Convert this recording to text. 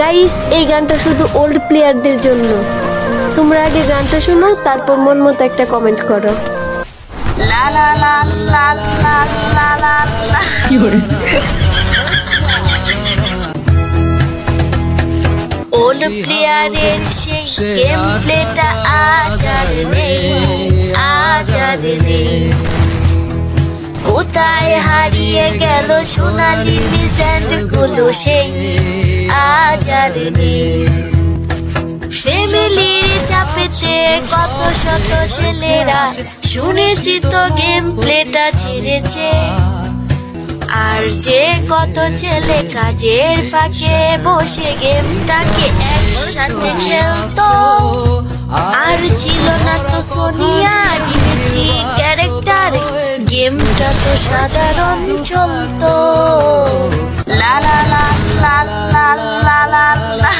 Guys, এই গানটা শুধু ওল্ড প্লেয়ারদের জন্য। তোমরা আগে গানটা শোনো, তারপর মন মতো একটা কমেন্ট করো। লা লা লা লা লা লা লা লা। ওল্ড প্লেয়ারের সেই গেম প্লেটা আজ আর নেই, আজ আর নেই। কোথায় হারিয়ে গেল সোনালি লিজেন্ড গুলো সেই আজ আর নেই। ফ্যামিলির চাপেতে কত শত ছেলেরা শুনেছি তো গেম প্লেটা ছেড়েছে। আর যে কত ছেলে কাজের ফাঁকে বসে গেমটাকে একসাথে খেলতো। আর ছিল না তো সোনিয়া ডিভিডি ক্যারেক্টার, গেমটা তো সাধারণ চলতো। লা লা লা লা লা লা লা লা।